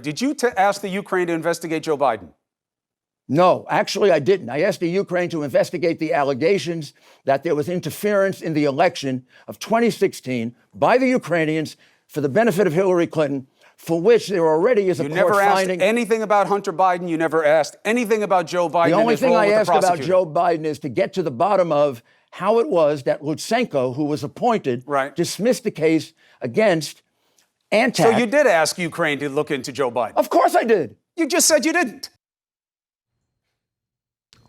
Did you ask the Ukraine to investigate Joe Biden? No, actually, I didn't. I asked the Ukraine to investigate the allegations that there was interference in the election of 2016 by the Ukrainians for the benefit of Hillary Clinton, for which there already is a court finding. You never asked anything about Hunter Biden. You never asked anything about Joe Biden. The only thing I asked about Joe Biden is to get to the bottom of how it was that Lutsenko, who was appointed, dismissed the case against Antak. So you did ask Ukraine to look into Joe Biden? Of course I did. You just said you didn't.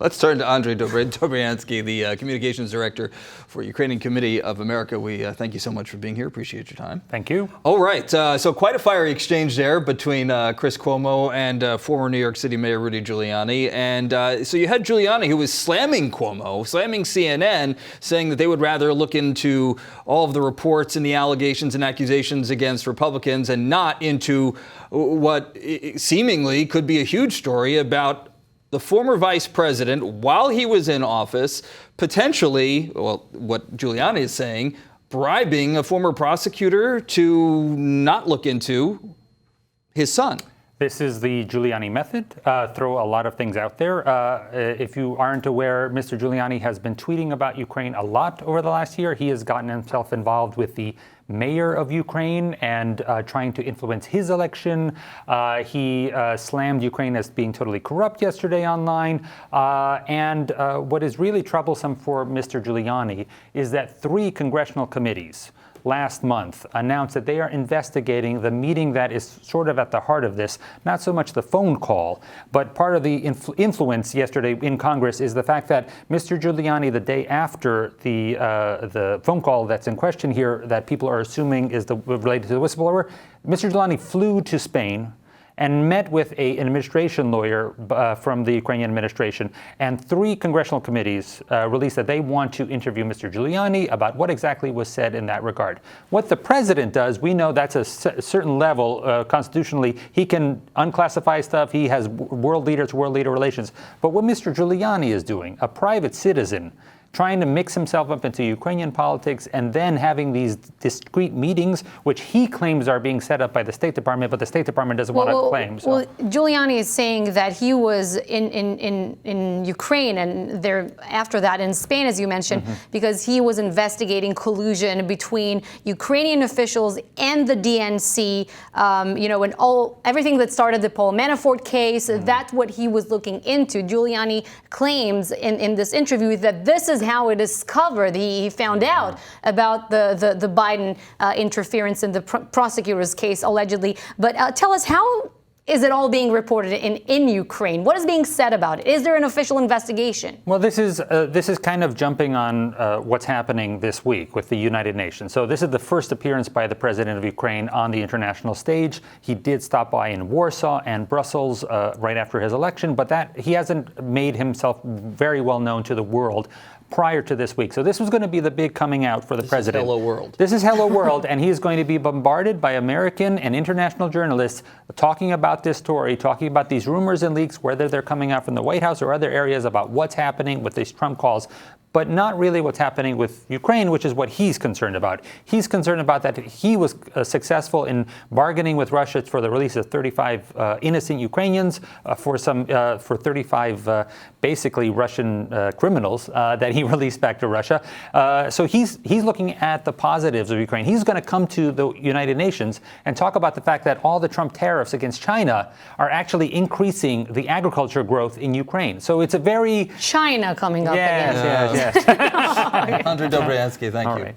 Let's turn to Andrij Dobriansky, the communications director for Ukrainian Committee of America. We thank you so much for being here. Appreciate your time. Thank you. All right. So quite a fiery exchange there between Chris Cuomo and former New York City Mayor Rudy Giuliani. And so you had Giuliani, who was slamming Cuomo, slamming CNN, saying that they would rather look into all of the reports and the allegations and accusations against Republicans and not into what seemingly could be a huge story about the former vice president, while he was in office, potentially, well, what Giuliani is saying, bribing a former prosecutor to not look into his son. This is the Giuliani method. Throw a lot of things out there. If you aren't aware, Mr. Giuliani has been tweeting about Ukraine a lot over the last year. He has gotten himself involved with the mayor of Ukraine and trying to influence his election. He slammed Ukraine as being totally corrupt yesterday online. And what is really troublesome for Mr. Giuliani is that 3 congressional committees last month announced that they are investigating the meeting that is sort of at the heart of this, not so much the phone call, but part of the influence yesterday in Congress is the fact that Mr. Giuliani, the day after the phone call that's in question here that people are assuming is related to the whistleblower, Mr. Giuliani flew to Spain and met with an administration lawyer from the Ukrainian administration. And 3 congressional committees released that they want to interview Mr. Giuliani about what exactly was said in that regard. What the president does, we know that's a certain level constitutionally. He can unclassify stuff. He has world leader relations. But what Mr. Giuliani is doing, a private citizen, trying to mix himself up into Ukrainian politics and then having these discrete meetings, which he claims are being set up by the State Department, but the State Department doesn't want to claim. So. Well, Giuliani is saying that he was in Ukraine and there after that in Spain, as you mentioned, because he was investigating collusion between Ukrainian officials and the DNC, and everything that started the Paul Manafort case. That's what he was looking into. Giuliani claims in this interview that this is how it is covered. He found out about the Biden interference in the prosecutor's case, allegedly. But tell us, how is it all being reported in Ukraine? What is being said about it? Is there an official investigation? Well, this is kind of jumping on what's happening this week with the United Nations. So this is the first appearance by the president of Ukraine on the international stage. He did stop by in Warsaw and Brussels right after his election, but he hasn't made himself very well known to the world prior to this week. So this was going to be the big coming out for the president. Hello world. This is hello world, and he's going to be bombarded by American and international journalists talking about this story, talking about these rumors and leaks, whether they're coming out from the White House or other areas about what's happening with these Trump calls, but not really what's happening with Ukraine, which is what he's concerned about. He's concerned about that he was successful in bargaining with Russia for the release of 35 innocent Ukrainians for 35 basically Russian criminals that he released back to Russia. So he's looking at the positives of Ukraine. He's going to come to the United Nations and talk about the fact that all the Trump tariffs against China are actually increasing the agriculture growth in Ukraine. So it's a very... China coming up again. Yes. Andrij Dobriansky, thank you. Right.